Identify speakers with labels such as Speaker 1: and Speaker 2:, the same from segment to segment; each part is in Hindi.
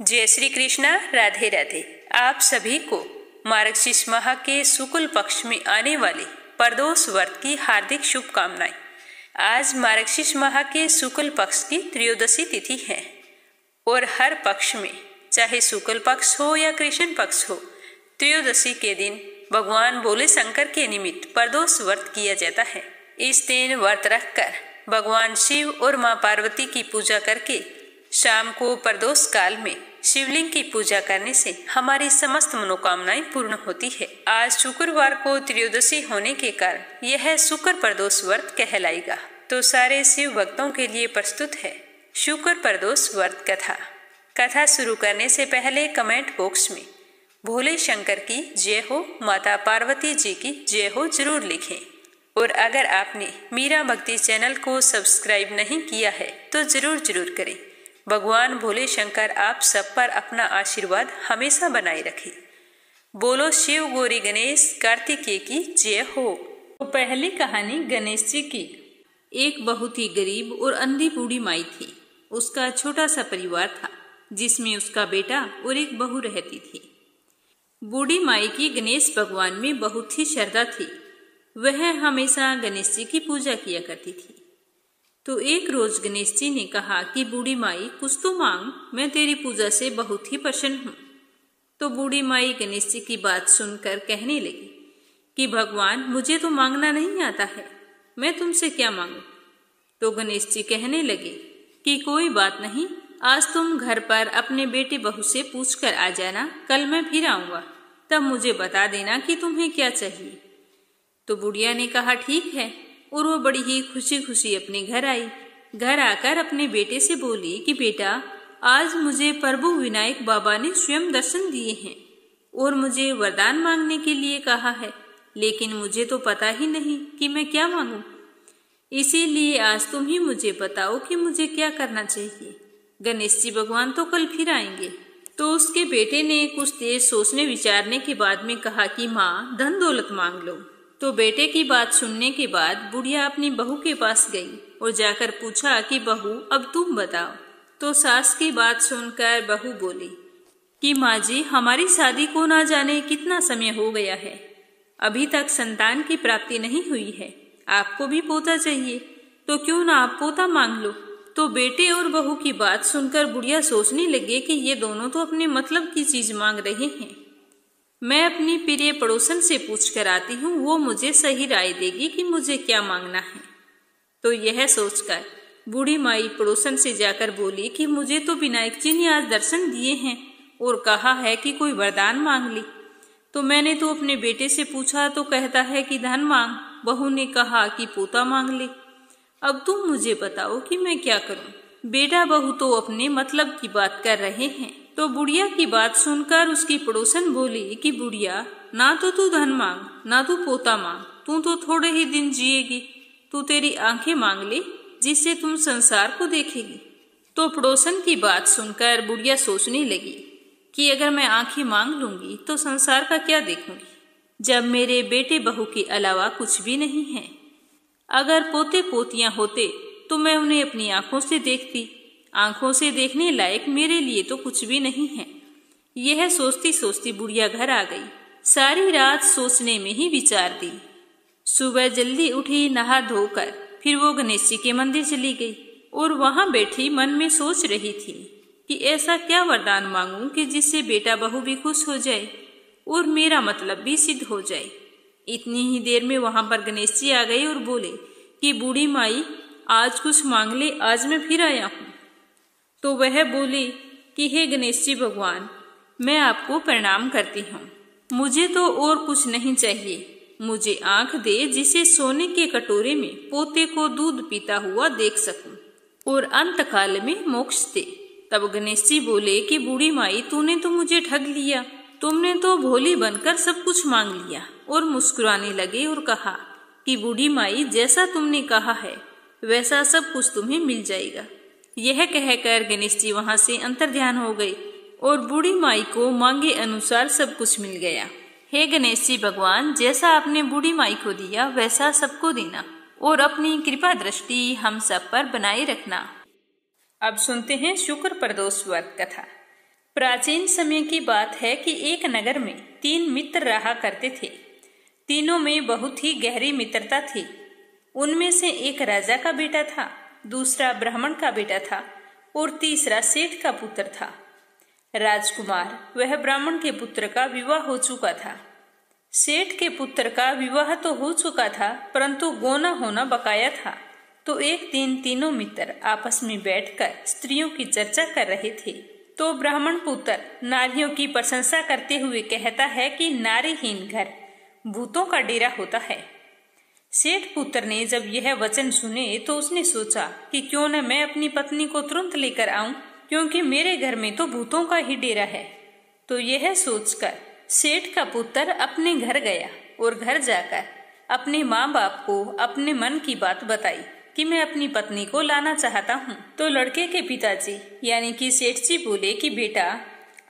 Speaker 1: जय श्री कृष्णा, राधे राधे। आप सभी को मार्गशीर्ष माह के शुक्ल पक्ष में आने वाले प्रदोष व्रत की हार्दिक शुभकामनाएं। आज मार्गशीर्ष माह के शुक्ल पक्ष की त्रयोदशी तिथि है और हर पक्ष में, चाहे शुक्ल पक्ष हो या कृष्ण पक्ष हो, त्रयोदशी के दिन भगवान भोले शंकर के निमित्त प्रदोष व्रत किया जाता है। इस दिन व्रत रखकर भगवान शिव और मां पार्वती की पूजा करके शाम को प्रदोष काल में शिवलिंग की पूजा करने से हमारी समस्त मनोकामनाएं पूर्ण होती है। आज शुक्रवार को त्रयोदशी होने के कारण यह शुक्र प्रदोष व्रत कहलाएगा। तो सारे शिव भक्तों के लिए प्रस्तुत है शुक्र प्रदोष व्रत कथा। कथा शुरू करने से पहले कमेंट बॉक्स में भोले शंकर की जय हो, माता पार्वती जी की जय हो जरूर लिखें। और अगर आपने मीरा भक्ति चैनल को सब्सक्राइब नहीं किया है तो जरूर करें। भगवान भोले शंकर आप सब पर अपना आशीर्वाद हमेशा बनाए रखे। बोलो शिव गौरी गणेश कार्तिकेय की जय हो। तो पहली कहानी गणेश जी की। एक बहुत ही गरीब और अंधी बूढ़ी माई थी। उसका छोटा सा परिवार था जिसमें उसका बेटा और एक बहू रहती थी। बूढ़ी माई की गणेश भगवान में बहुत ही श्रद्धा थी। वह हमेशा गणेश जी की पूजा किया करती थी। तो एक रोज गणेश जी ने कहा कि बूढ़ी माई कुछ तो मांग, मैं तेरी पूजा से बहुत ही प्रसन्न हूँ। तो बूढ़ी माई गणेश जी की बात सुनकर कहने लगी कि भगवान, मुझे तो मांगना नहीं आता है, मैं तुमसे क्या मांगू। तो गणेश जी कहने लगे कि कोई बात नहीं, आज तुम घर पर अपने बेटे बहू से पूछ कर आ जाना, कल मैं फिर आऊंगा, तब मुझे बता देना कि तुम्हें क्या चाहिए। तो बुढ़िया ने कहा ठीक है, और वो बड़ी ही खुशी खुशी अपने घर आई। घर आकर अपने बेटे से बोली कि बेटा, आज मुझे प्रभु विनायक बाबा ने स्वयं दर्शन दिए हैं और मुझे वरदान मांगने के लिए कहा है, लेकिन मुझे तो पता ही नहीं कि मैं क्या मांगूं। इसीलिए आज तुम ही मुझे बताओ कि मुझे क्या करना चाहिए। गणेश जी भगवान तो कल फिर आएंगे। तो उसके बेटे ने कुछ देर सोचने विचारने के बाद में कहा कि माँ, धन दौलत मांग लो। तो बेटे की बात सुनने के बाद बुढ़िया अपनी बहू के पास गई और जाकर पूछा कि बहू, अब तुम बताओ। तो सास की बात सुनकर बहू बोली कि माँ जी, हमारी शादी को ना जाने कितना समय हो गया है, अभी तक संतान की प्राप्ति नहीं हुई है। आपको भी पोता चाहिए, तो क्यों ना आप पोता मांग लो। तो बेटे और बहू की बात सुनकर बुढ़िया सोचने लगे कि ये दोनों तो अपने मतलब की चीज मांग रहे हैं। मैं अपनी प्रिय पड़ोसन से पूछ कर आती हूँ, वो मुझे सही राय देगी कि मुझे क्या मांगना है। तो यह सोचकर बूढ़ी माई पड़ोसन से जाकर बोली कि मुझे तो विनायक जी ने आज दर्शन दिए हैं और कहा है कि कोई वरदान मांग ली। तो मैंने तो अपने बेटे से पूछा तो कहता है कि धन मांग, बहू ने कहा कि पोता मांग ले। अब तुम मुझे बताओ कि मैं क्या करूं। बेटा बहू तो अपने मतलब की बात कर रहे हैं। तो बुढ़िया की बात सुनकर उसकी पड़ोसन बोली कि बुढ़िया, ना तो तू धन मांग, ना तू पोता मांग, तू तो थोड़े ही दिन जिएगी। तू तेरी आंखें मांग ले, जिससे तुम संसार को देखेगी। तो पड़ोसन की बात सुनकर बुढ़िया सोचने लगी कि अगर मैं आंखें मांग लूंगी तो संसार का क्या देखूंगी, जब मेरे बेटे बहू के अलावा कुछ भी नहीं है। अगर पोते पोतियां होते तो मैं उन्हें अपनी आंखों से देखती। आंखों से देखने लायक मेरे लिए तो कुछ भी नहीं है। यह सोचती सोचती बुढ़िया घर आ गई। सारी रात सोचने में ही विचार दी। सुबह जल्दी उठी, नहा धोकर फिर वो गणेश जी के मंदिर चली गई और वहां बैठी मन में सोच रही थी कि ऐसा क्या वरदान मांगूं कि जिससे बेटा बहू भी खुश हो जाए और मेरा मतलब भी सिद्ध हो जाए। इतनी ही देर में वहां पर गणेश जी आ गए और बोले कि बूढ़ी माई, आज कुछ मांग ले, आज मैं फिर आया हूँ। तो वह बोली कि हे गणेश जी भगवान, मैं आपको प्रणाम करती हूँ। मुझे तो और कुछ नहीं चाहिए। मुझे आंख दे जिसे सोने के कटोरे में पोते को दूध पीता हुआ देख सकूं और अंत काल में मोक्ष दे। तब गणेश जी बोले कि बूढ़ी माई, तूने तो मुझे ठग लिया। तुमने तो भोली बनकर सब कुछ मांग लिया। और मुस्कुराने लगे और कहा कि बूढ़ी माई, जैसा तुमने कहा है वैसा सब कुछ तुम्हें मिल जाएगा। यह कहकर गणेश जी वहां से अंतर्ध्यान हो गए और बूढ़ी माई को मांगे अनुसार सब कुछ मिल गया। हे गणेश जी भगवान, जैसा आपने बूढ़ी माई को दिया वैसा सबको देना और अपनी कृपा दृष्टि हम सब पर बनाए रखना। अब सुनते हैं शुक्र प्रदोष व्रत कथा। प्राचीन समय की बात है कि एक नगर में 3 मित्र रहा करते थे। तीनों में बहुत ही गहरी मित्रता थी। उनमें से एक राजा का बेटा था, दूसरा ब्राह्मण का बेटा था और तीसरा सेठ का पुत्र था। राजकुमार वह ब्राह्मण के पुत्र का विवाह हो चुका था। सेठ के पुत्र का विवाह तो हो चुका था, परंतु गोना होना बकाया था। तो एक दिन तीनों मित्र आपस में बैठकर स्त्रियों की चर्चा कर रहे थे। तो ब्राह्मण पुत्र नारियों की प्रशंसा करते हुए कहता है कि नारीहीन घर भूतों का डेरा होता है। सेठ पुत्र ने जब यह वचन सुने तो उसने सोचा कि क्यों न मैं अपनी पत्नी को तुरंत लेकर आऊं, क्योंकि मेरे घर में तो भूतों का ही डेरा है। तो यह सोचकर सेठ का पुत्र अपने घर गया और घर जाकर अपने माँ बाप को अपने मन की बात बताई कि मैं अपनी पत्नी को लाना चाहता हूँ। तो लड़के के पिताजी यानी कि सेठ जी बोले कि बेटा,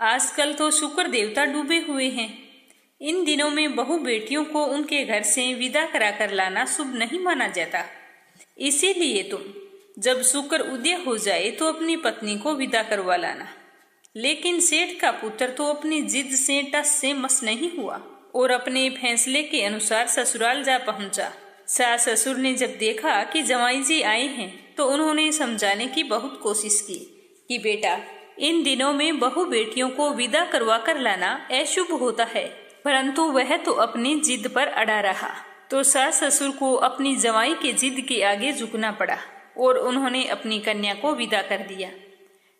Speaker 1: आजकल तो शुक्र देवता डूबे हुए हैं। इन दिनों में बहु बेटियों को उनके घर से विदा कराकर लाना शुभ नहीं माना जाता। इसीलिए तुम जब शुक्र उदय हो जाए तो अपनी पत्नी को विदा करवा लाना। लेकिन सेठ का पुत्र तो अपनी जिद से टस से मस नहीं हुआ और अपने फैसले के अनुसार ससुराल जा पहुंचा। सास ससुर ने जब देखा कि जमाई जी आए हैं तो उन्होंने समझाने की बहुत कोशिश की कि बेटा, इन दिनों में बहु बेटियों को विदा करवा कर लाना अशुभ होता है। परंतु वह तो अपनी जिद पर अड़ा रहा। तो सास ससुर को अपनी जमाई के जिद के आगे झुकना पड़ा और उन्होंने अपनी कन्या को विदा कर दिया।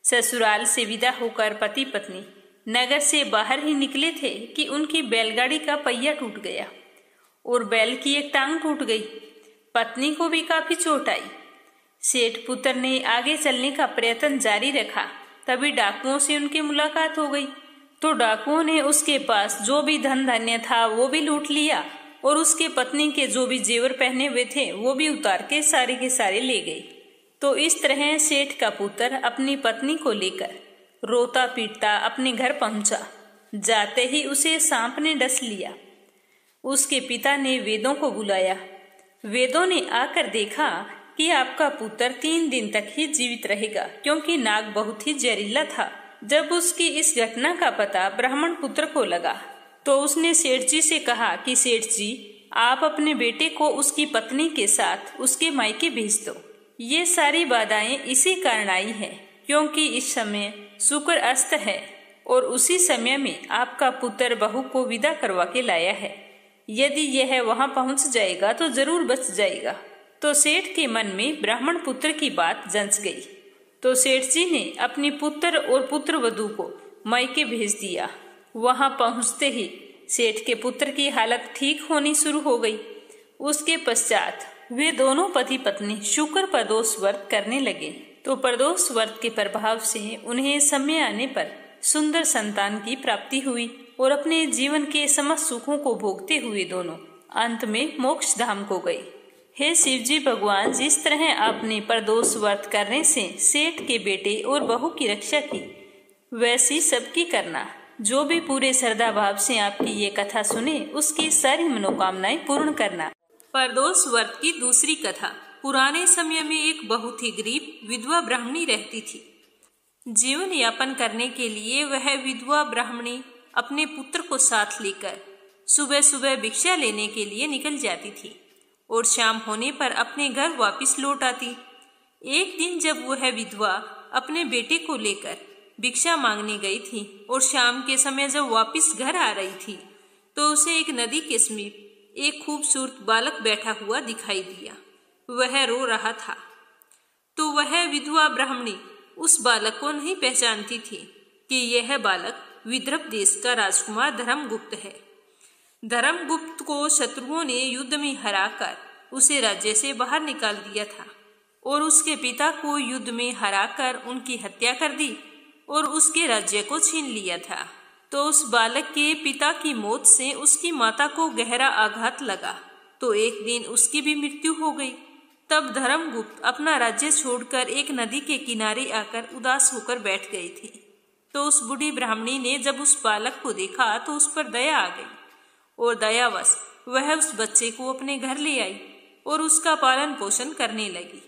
Speaker 1: ससुराल से विदा होकर पति पत्नी नगर से बाहर ही निकले थे कि उनकी बैलगाड़ी का पहिया टूट गया और बैल की एक टांग टूट गई। पत्नी को भी काफी चोट आई। सेठ पुत्र ने आगे चलने का प्रयत्न जारी रखा। तभी डाकुओं से उनकी मुलाकात हो गई। तो डाकुओं ने उसके पास जो भी धन धान्य था वो भी लूट लिया और उसके पत्नी के जो भी जेवर पहने हुए थे वो भी उतार के सारे ले गए। तो इस तरह सेठ का पुत्र अपनी पत्नी को लेकर रोता पीटता अपने घर पहुंचा। जाते ही उसे सांप ने डस लिया। उसके पिता ने वेदों को बुलाया। वेदों ने आकर देखा कि आपका पुत्र 3 दिन तक ही जीवित रहेगा, क्योंकि नाग बहुत ही जहरीला था। जब उसकी इस घटना का पता ब्राह्मण पुत्र को लगा तो उसने सेठ जी से कहा कि सेठ जी, आप अपने बेटे को उसकी पत्नी के साथ उसके मायके भेज दो। ये सारी बाधाएं इसी कारण आई है क्योंकि इस समय शुक्र अस्त है और उसी समय में आपका पुत्र बहू को विदा करवा के लाया है। यदि यह वहां पहुंच जाएगा तो जरूर बच जाएगा। तो सेठ के मन में ब्राह्मण पुत्र की बात जंच गई। तो सेठ जी ने अपनी पुत्र और पुत्र वधू को मायके भेज दिया। वहां पहुंचते ही सेठ के पुत्र की हालत ठीक होनी शुरू हो गई। उसके पश्चात वे दोनों पति पत्नी शुक्र प्रदोष व्रत करने लगे। तो प्रदोष व्रत के प्रभाव से उन्हें समय आने पर सुंदर संतान की प्राप्ति हुई और अपने जीवन के समस्त सुखों को भोगते हुए दोनों अंत में मोक्ष धाम को गए। हे शिव जी भगवान, जिस तरह आपने प्रदोष व्रत करने से सेठ के बेटे और बहू की रक्षा की, वैसी सबकी करना। जो भी पूरे श्रद्धा भाव से आपकी ये कथा सुने उसकी सारी मनोकामनाएं पूर्ण करना। प्रदोष व्रत की दूसरी कथा। पुराने समय में एक बहुत ही गरीब विधवा ब्राह्मणी रहती थी। जीवन यापन करने के लिए वह विधवा ब्राह्मणी अपने पुत्र को साथ लेकर सुबह सुबह भिक्षा लेने के लिए निकल जाती थी और शाम होने पर अपने घर वापस लौट आती। एक दिन जब वह विधवा अपने बेटे को लेकर भिक्षा मांगने गई थी और शाम के समय जब वापस घर आ रही थी तो उसे एक नदी के समीप एक खूबसूरत बालक बैठा हुआ दिखाई दिया। वह रो रहा था। तो वह विधवा ब्राह्मणी उस बालक को नहीं पहचानती थी कि यह बालक विदर्भ देश का राजकुमार धर्मगुप्त है। धर्मगुप्त को शत्रुओं ने युद्ध में हराकर उसे राज्य से बाहर निकाल दिया था और उसके पिता को युद्ध में हराकर उनकी हत्या कर दी और उसके राज्य को छीन लिया था। तो उस बालक के पिता की मौत से उसकी माता को गहरा आघात लगा। तो एक दिन उसकी भी मृत्यु हो गई। तब धर्मगुप्त अपना राज्य छोड़कर एक नदी के किनारे आकर उदास होकर बैठ गई थी। तो उस बूढ़ी ब्राह्मणी ने जब उस बालक को देखा तो उस पर दया आ गई और दयावश वह उस बच्चे को अपने घर ले आई और उसका पालन पोषण करने लगी।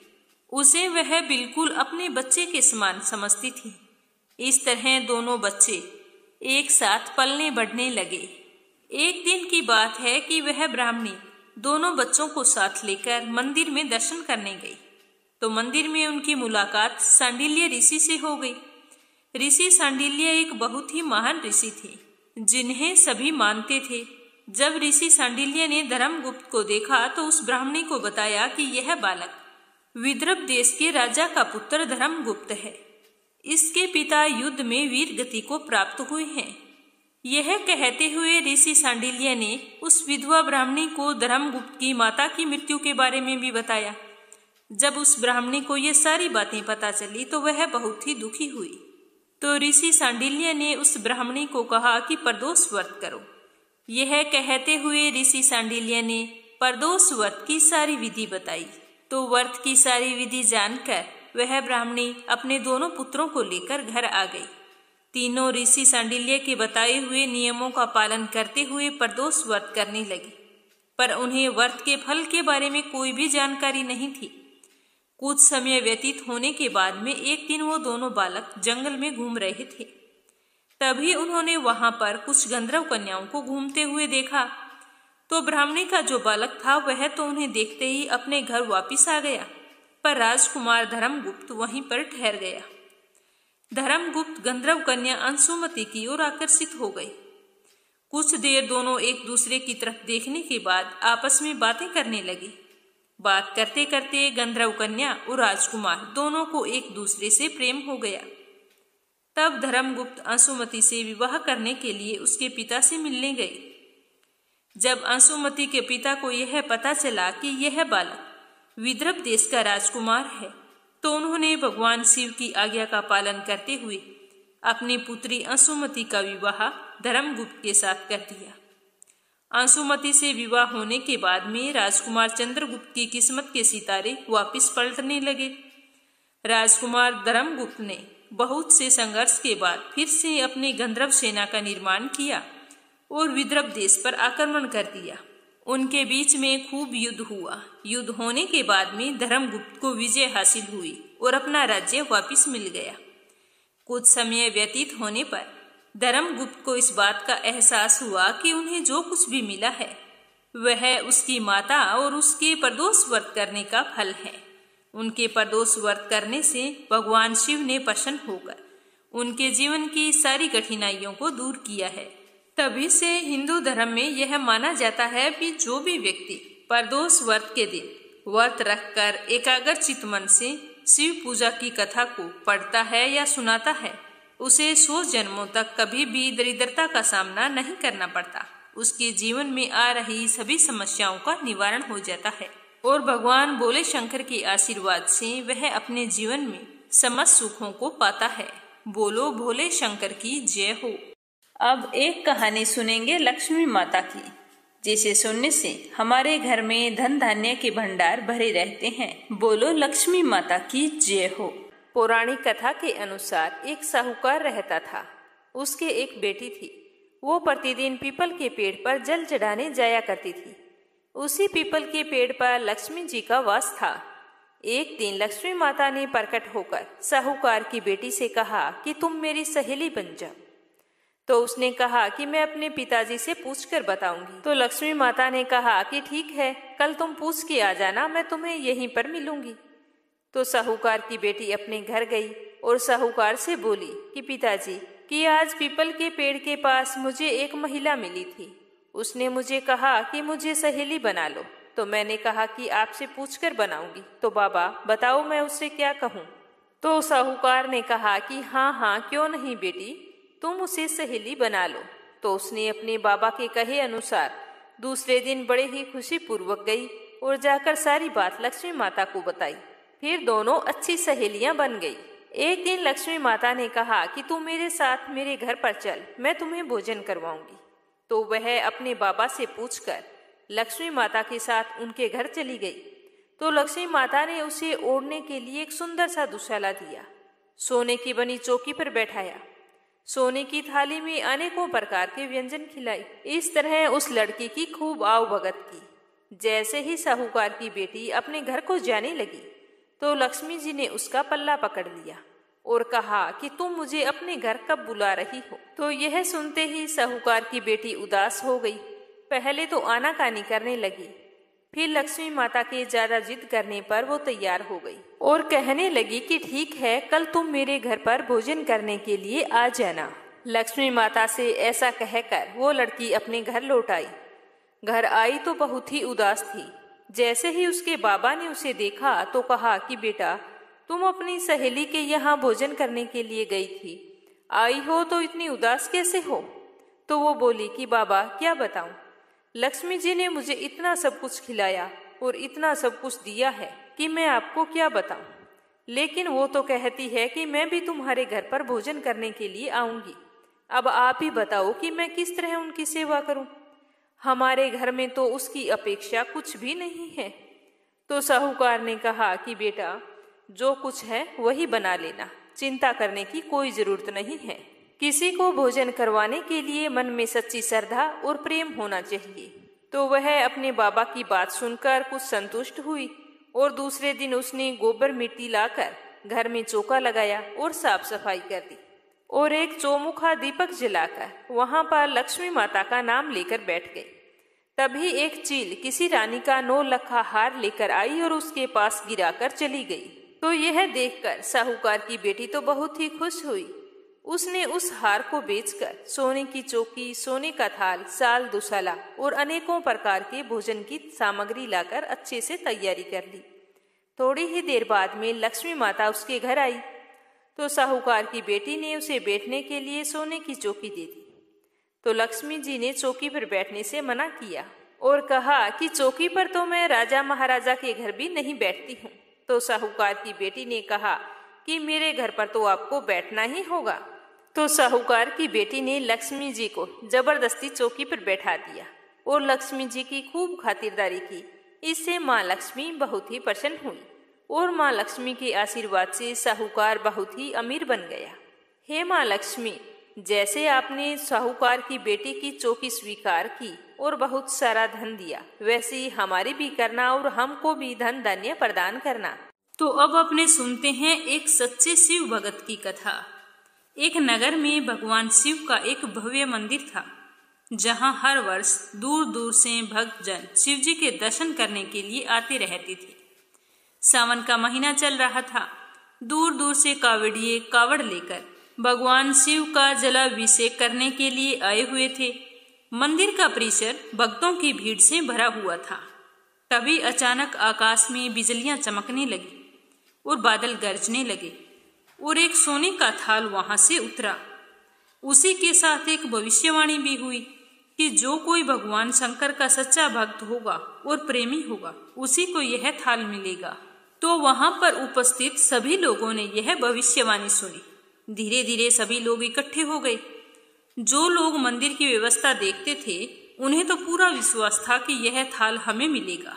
Speaker 1: उसे वह बिल्कुल अपने बच्चे के समान समझती थी। इस तरह दोनों बच्चे एक साथ पलने बढ़ने लगे। एक दिन की बात है कि वह ब्राह्मणी दोनों बच्चों को साथ लेकर मंदिर में दर्शन करने गई। तो मंदिर में उनकी मुलाकात सांडिल्य ऋषि से हो गई। ऋषि सांडिल्य एक बहुत ही महान ऋषि थे, जिन्हें सभी मानते थे। जब ऋषि सांडिल्य ने धर्मगुप्त को देखा तो उस ब्राह्मणी को बताया कि यह बालक विदर्भ देश के राजा का पुत्र धर्मगुप्त है। इसके पिता युद्ध में वीर गति को प्राप्त हुए हैं। यह कहते हुए ऋषि सांडिल्य ने उस विधवा ब्राह्मणी को धर्मगुप्त की माता की मृत्यु के बारे में भी बताया। जब उस ब्राह्मणी को ये सारी बातें पता चली तो वह बहुत ही दुखी हुई। तो ऋषि सांडिल्य ने उस ब्राह्मणी को कहा कि प्रदोष व्रत करो। यह कहते हुए ऋषि सांडिल्य ने प्रदोष व्रत की सारी विधि बताई। तो व्रत की सारी विधि जानकर वह ब्राह्मणी अपने दोनों पुत्रों को लेकर घर आ गई। तीनों ऋषि सांडिल्य के बताए हुए नियमों का पालन करते हुए प्रदोष व्रत करने लगे, पर उन्हें व्रत के फल के बारे में कोई भी जानकारी नहीं थी। कुछ समय व्यतीत होने के बाद में एक दिन वो दोनों बालक जंगल में घूम रहे थे। तभी उन्होंने वहां पर कुछ गंधर्व कन्याओं को घूमते हुए देखा। तो ब्राह्मणी का जो बालक था वह तो उन्हें देखते ही अपने घर वापिस आ गया, पर राजकुमार धर्मगुप्त वहीं पर ठहर गया। धर्मगुप्त गंधर्व कन्या अंशुमति की ओर आकर्षित हो गई। कुछ देर दोनों एक दूसरे की तरफ देखने के बाद आपस में बातें करने लगे। बात करते करते गंधर्व कन्या और राजकुमार दोनों को एक दूसरे से प्रेम हो गया। तब धर्मगुप्त अंशुमति से विवाह करने के लिए उसके पिता से मिलने गए। जब अंशुमति के पिता को यह पता चला कि यह बालक विदर्भ देश का राजकुमार है, तो उन्होंने भगवान शिव की आज्ञा का पालन करते हुए अपनी पुत्री अंशुमति का विवाह धर्मगुप्त के साथ कर दिया। अंशुमति से विवाह होने के बाद में राजकुमार चंद्रगुप्त की किस्मत के सितारे वापस पलटने लगे। राजकुमार धर्मगुप्त ने बहुत से संघर्ष के बाद फिर से अपनी गंधर्व सेना का निर्माण किया और विदर्भ देश पर आक्रमण कर दिया। उनके बीच में खूब युद्ध हुआ। युद्ध होने के बाद में धर्मगुप्त को विजय हासिल हुई और अपना राज्य वापस मिल गया। कुछ समय व्यतीत होने पर धर्मगुप्त को इस बात का एहसास हुआ कि उन्हें जो कुछ भी मिला है वह उसकी माता और उसके प्रदोष व्रत करने का फल है। उनके प्रदोष व्रत करने से भगवान शिव ने प्रसन्न होकर उनके जीवन की सारी कठिनाइयों को दूर किया है। तभी से हिंदू धर्म में यह माना जाता है कि जो भी व्यक्ति प्रदोष व्रत के दिन व्रत रखकर एकाग्रचित मन से शिव पूजा की कथा को पढ़ता है या सुनाता है, उसे 100 जन्मों तक कभी भी दरिद्रता का सामना नहीं करना पड़ता। उसके जीवन में आ रही सभी समस्याओं का निवारण हो जाता है और भगवान भोले शंकर के आशीर्वाद से वह अपने जीवन में समस्त सुखों को पाता है। बोलो भोले शंकर की जय हो। अब एक कहानी सुनेंगे लक्ष्मी माता की, जिसे सुनने से हमारे घर में धन धान्य के भंडार भरे रहते हैं। बोलो लक्ष्मी माता की जय हो। पौराणिक कथा के अनुसार एक साहूकार रहता था। उसके एक बेटी थी। वो प्रतिदिन पीपल के पेड़ पर जल चढ़ाने जाया करती थी। उसी पीपल के पेड़ पर लक्ष्मी जी का वास था। एक दिन लक्ष्मी माता ने प्रकट होकर साहूकार की बेटी से कहा कि तुम मेरी सहेली बन जाओ। तो उसने कहा कि मैं अपने पिताजी से पूछकर बताऊंगी। तो लक्ष्मी माता ने कहा कि ठीक है, कल तुम पूछ के आ जाना, मैं तुम्हें यहीं पर मिलूंगी। तो साहूकार की बेटी अपने घर गई और साहूकार से बोली कि पिताजी कि आज पीपल के पेड़ के पास मुझे एक महिला मिली थी। उसने मुझे कहा कि मुझे सहेली बना लो। तो मैंने कहा कि आपसे पूछकर बनाऊंगी। तो बाबा बताओ मैं उससे क्या कहूँ। तो साहूकार ने कहा कि हाँ हाँ क्यों नहीं बेटी, तुम उसे सहेली बना लो। तो उसने अपने बाबा के कहे अनुसार दूसरे दिन बड़े ही खुशी पूर्वक गई और जाकर सारी बात लक्ष्मी माता को बताई। फिर दोनों अच्छी सहेलियां बन गई। एक दिन लक्ष्मी माता ने कहा कि तू मेरे साथ मेरे घर पर चल, मैं तुम्हें भोजन करवाऊंगी। तो वह अपने बाबा से पूछकर लक्ष्मी माता के साथ उनके घर चली गई। तो लक्ष्मी माता ने उसे ओढ़ने के लिए एक सुंदर सा दुशाला दिया, सोने की बनी चौकी पर बैठाया, सोने की थाली में अनेकों प्रकार के व्यंजन खिलाई। इस तरह उस लड़की की खूब आवभगत की। जैसे ही साहूकार की बेटी अपने घर को जाने लगी तो लक्ष्मी जी ने उसका पल्ला पकड़ लिया
Speaker 2: और कहा कि तुम मुझे अपने घर कब बुला रही हो। तो यह सुनते ही साहूकार की बेटी उदास हो गई। पहले तो आनाकानी करने लगी, फिर लक्ष्मी माता के ज्यादा जिद करने पर वो तैयार हो गई और कहने लगी कि ठीक है, कल तुम मेरे घर पर भोजन करने के लिए आ जाना। लक्ष्मी माता से ऐसा कहकर वो लड़की अपने घर लौट आई। घर आई तो बहुत ही उदास थी। जैसे ही उसके बाबा ने उसे देखा तो कहा कि बेटा, तुम अपनी सहेली के यहाँ भोजन करने के लिए गई थी, आई हो तो इतनी उदास कैसे हो? तो वो बोली कि बाबा क्या बताऊं, लक्ष्मी जी ने मुझे इतना सब कुछ खिलाया और इतना सब कुछ दिया है कि मैं आपको क्या बताऊं। लेकिन वो तो कहती है कि मैं भी तुम्हारे घर पर भोजन करने के लिए आऊंगी। अब आप ही बताओ कि मैं किस तरह उनकी सेवा करूं। हमारे घर में तो उसकी अपेक्षा कुछ भी नहीं है। तो साहूकार ने कहा कि बेटा, जो कुछ है वही बना लेना, चिंता करने की कोई जरूरत नहीं है। किसी को भोजन करवाने के लिए मन में सच्ची श्रद्धा और प्रेम होना चाहिए। तो वह अपने बाबा की बात सुनकर कुछ संतुष्ट हुई और दूसरे दिन उसने गोबर मिट्टी लाकर घर में चौका लगाया और साफ सफाई कर दी और एक चौमुखा दीपक जलाकर वहां पर लक्ष्मी माता का नाम लेकर बैठ गई। तभी एक चील किसी रानी का 9 लखा हार लेकर आई और उसके पास गिराकर चली गई। तो यह देखकर साहूकार की बेटी तो बहुत ही खुश हुई। उसने उस हार को बेचकर सोने की चौकी, सोने का थाल, साल दुसाला और अनेकों प्रकार के भोजन की सामग्री लाकर अच्छे से तैयारी कर ली। थोड़ी ही देर बाद में लक्ष्मी माता उसके घर आई तो साहूकार की बेटी ने उसे बैठने के लिए सोने की चौकी दे दी। तो लक्ष्मी जी ने चौकी पर बैठने से मना किया और कहा कि चौकी पर तो मैं राजा महाराजा के घर भी नहीं बैठती हूँ। तो साहूकार की बेटी ने कहा कि मेरे घर पर तो आपको बैठना ही होगा। तो साहूकार की बेटी ने लक्ष्मी जी को जबरदस्ती चौकी पर बैठा दिया और लक्ष्मी जी की खूब खातिरदारी की। इससे माँ लक्ष्मी बहुत ही प्रसन्न हुई और माँ लक्ष्मी के आशीर्वाद से साहूकार बहुत ही अमीर बन गया। हे माँ लक्ष्मी, जैसे आपने साहूकार की बेटी की चौकी स्वीकार की और बहुत सारा धन दिया, वैसे ही हमारी भी करना और हमको भी धन धान्य प्रदान करना।
Speaker 1: तो अब अपने सुनते हैं एक सच्चे शिव भगत की कथा। एक नगर में भगवान शिव का एक भव्य मंदिर था, जहां हर वर्ष दूर दूर से भक्तजन शिव जी के दर्शन करने के लिए आते रहते थे। सावन का महीना चल रहा था। दूर दूर से कावड़िए कावड़ लेकर भगवान शिव का जलाभिषेक करने के लिए आए हुए थे। मंदिर का परिसर भक्तों की भीड़ से भरा हुआ था। तभी अचानक आकाश में बिजलियां चमकने लगी और बादल गरजने लगे और एक सोने का थाल वहां से उतरा। उसी के साथ एक भविष्यवाणी भी हुई कि जो कोई भगवान शंकर का सच्चा भक्त होगा और प्रेमी होगा, उसी को यह थाल मिलेगा। तो वहां पर उपस्थित सभी लोगों ने यह भविष्यवाणी सुनी। धीरे धीरे सभी लोग इकट्ठे हो गए। जो लोग मंदिर की व्यवस्था देखते थे, उन्हें तो पूरा विश्वास था कि यह थाल हमें मिलेगा,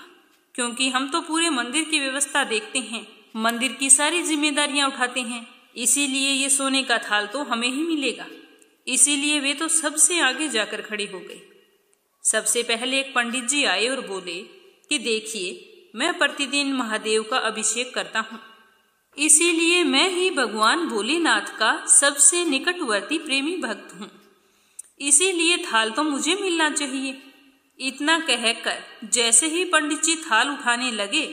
Speaker 1: क्योंकि हम तो पूरे मंदिर की व्यवस्था देखते हैं, मंदिर की सारी जिम्मेदारियां उठाते हैं, इसीलिए ये सोने का थाल तो हमें ही मिलेगा। इसीलिए वे तो सबसे आगे जाकर खड़े हो गए। सबसे पहले एक पंडित जी आए और बोले कि देखिए, मैं प्रतिदिन महादेव का अभिषेक करता हूँ, इसीलिए मैं ही भगवान भोलेनाथ का सबसे निकटवर्ती प्रेमी भक्त हूँ, इसीलिए थाल तो मुझे मिलना चाहिए। इतना कहकर जैसे ही पंडित जी थाल उठाने लगे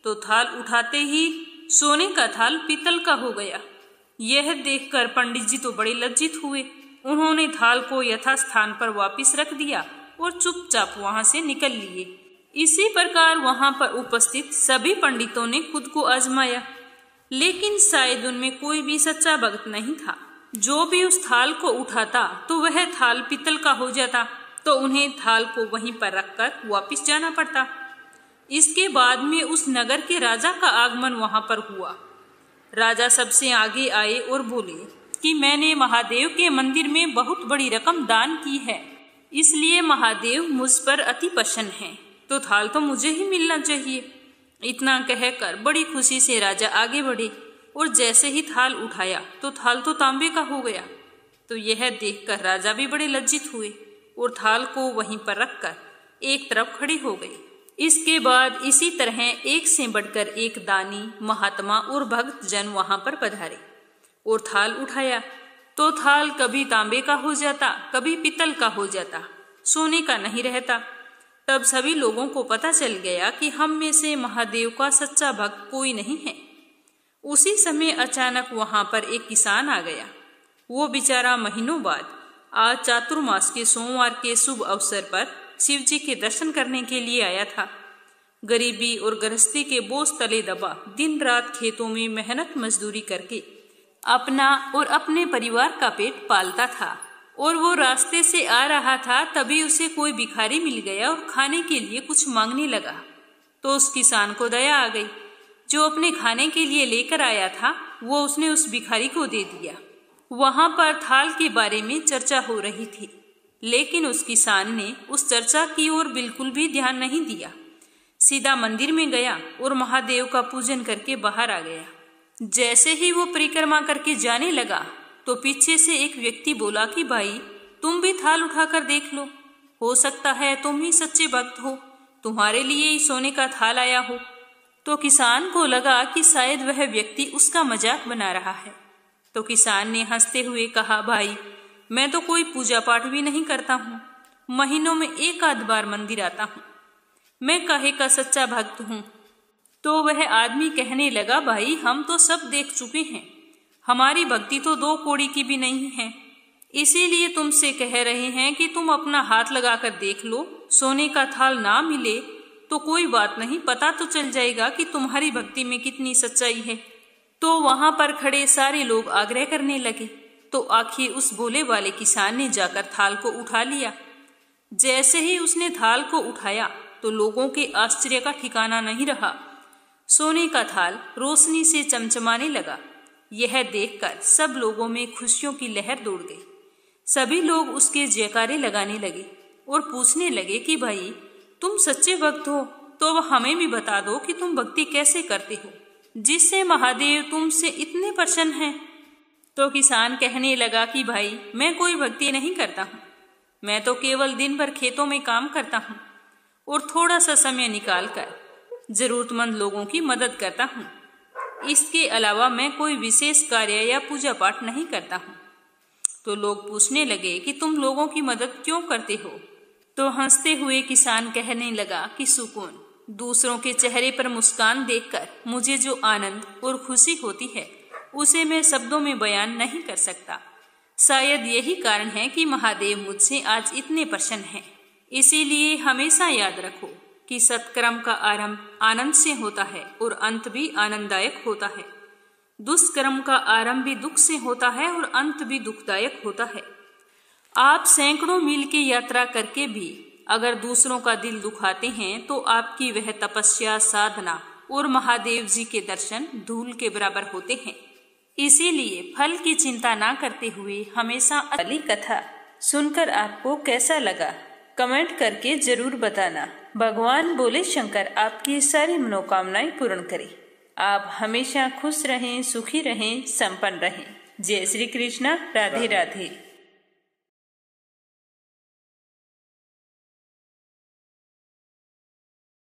Speaker 1: तो थाल उठाते ही सोने का थाल पीतल का हो गया। यह देखकर पंडित जी तो बड़े लज्जित हुए। उन्होंने थाल को यथास्थान पर वापस रख दिया और चुपचाप वहां से निकल लिए। इसी प्रकार वहां पर उपस्थित सभी पंडितों ने खुद को आजमाया, लेकिन शायद उनमें कोई भी सच्चा भक्त नहीं था। जो भी उस थाल को उठाता तो वह थाल पीतल का हो जाता, तो उन्हें थाल को वहीं पर रखकर वापस जाना पड़ता। इसके बाद में उस नगर के राजा का आगमन वहां पर हुआ। राजा सबसे आगे आए और बोले कि मैंने महादेव के मंदिर में बहुत बड़ी रकम दान की है, इसलिए महादेव मुझ पर अति प्रसन्न हैं, तो थाल तो मुझे ही मिलना चाहिए। इतना कहकर बड़ी खुशी से राजा आगे बढ़े और जैसे ही थाल उठाया तो थाल तो तांबे का हो गया। तो यह देखकर राजा भी बड़े लज्जित हुए और थाल को वहीं पर रखकर एक तरफ खड़े हो गए। इसके बाद इसी तरह एक से बढ़कर एक दानी, महात्मा और भक्त जन वहां पर पधारे। और थाल उठाया तो थाल कभी तांबे का हो जाता, कभी पीतल का हो जाता, सोने का नहीं रहता। तब सभी लोगों को पता चल गया कि हम में से महादेव का सच्चा भक्त कोई नहीं है। उसी समय अचानक वहां पर एक किसान आ गया। वो बेचारा महीनों बाद आज चातुर्मास के सोमवार के शुभ अवसर पर शिव जी के दर्शन करने के लिए आया था। गरीबी और गृहस्थी के बोझ तले दबा दिन रात खेतों में मेहनत मजदूरी करके अपना और अपने परिवार का पेट पालता था। और वो रास्ते से आ रहा था, तभी उसे कोई भिखारी मिल गया और खाने के लिए कुछ मांगने लगा। तो उस किसान को दया आ गई। जो अपने खाने के लिए लेकर आया था वो उसने उस भिखारी को दे दिया। वहां पर थाल के बारे में चर्चा हो रही थी, लेकिन उस किसान ने उस चर्चा की ओर बिल्कुल भी ध्यान नहीं दिया। सीधा मंदिर में गया और महादेव का पूजन करके बाहर आ गया। जैसे ही वो परिक्रमा करके जाने लगा तो पीछे से एक व्यक्ति बोला कि भाई, तुम भी थाल उठाकर देख लो, हो सकता है तुम ही सच्चे भक्त हो, तुम्हारे लिए ही सोने का थाल आया हो। तो किसान को लगा कि शायद वह व्यक्ति उसका मजाक बना रहा है। तो किसान ने हंसते हुए कहा, भाई मैं तो कोई पूजा पाठ भी नहीं करता हूँ, महीनों में एक आध बार मंदिर आता हूँ, मैं काहे का सच्चा भक्त हूँ। तो वह आदमी कहने लगा, भाई हम तो सब देख चुके हैं, हमारी भक्ति तो 2 कौड़ी की भी नहीं है, इसीलिए तुमसे कह रहे हैं कि तुम अपना हाथ लगाकर देख लो। सोने का थाल ना मिले तो कोई बात नहीं, पता तो चल जाएगा कि तुम्हारी भक्ति में कितनी सच्चाई है। तो वहां पर खड़े सारे लोग आग्रह करने लगे। तो आखिर उस भोले वाले किसान ने जाकर थाल को उठा लिया। जैसे ही उसने थाल को उठाया तो लोगों के आश्चर्य का ठिकाना नहीं रहा। सोने का थाल रोशनी से चमचमाने लगा। यह देखकर सब लोगों में खुशियों की लहर दौड़ गई। सभी लोग उसके जयकारे लगाने लगे और पूछने लगे कि भाई तुम सच्चे भक्त हो तो अब हमें भी बता दो कि तुम भक्ति कैसे करते हो, जिससे महादेव तुमसे इतने प्रसन्न हैं। तो किसान कहने लगा कि भाई मैं कोई भक्ति नहीं करता हूँ, मैं तो केवल दिन भर खेतों में काम करता हूँ और थोड़ा सा समय निकालकर जरूरतमंद लोगों की मदद करता हूँ। इसके अलावा मैं कोई विशेष कार्य या पूजा पाठ नहीं करता हूँ। तो लोग पूछने लगे कि तुम लोगों की मदद क्यों करते हो। तो हंसते हुए किसान कहने लगा कि सुकून, दूसरों के चेहरे पर मुस्कान देखकर मुझे जो आनंद और खुशी होती है उसे मैं शब्दों में बयान नहीं कर सकता। शायद यही कारण है कि महादेव मुझसे आज इतने प्रसन्न हैं। इसीलिए हमेशा याद रखो कि सत्कर्म का आरंभ आनंद से होता है और अंत भी आनंददायक होता है। दुष्कर्म का आरंभ भी दुख से होता है और अंत भी दुखदायक होता है। आप सैकड़ों मील की यात्रा करके भी अगर दूसरों का दिल दुखाते हैं तो आपकी वह तपस्या, साधना और महादेव जी के दर्शन धूल के बराबर होते हैं। इसीलिए फल की चिंता ना करते हुए हमेशा वाली कथा सुनकर आपको कैसा लगा कमेंट करके जरूर बताना। भगवान भोले शंकर आपकी सारी मनोकामनाएं पूर्ण करें। आप हमेशा खुश रहें, सुखी रहें, संपन्न रहें। जय श्री कृष्ण। राधे राधे।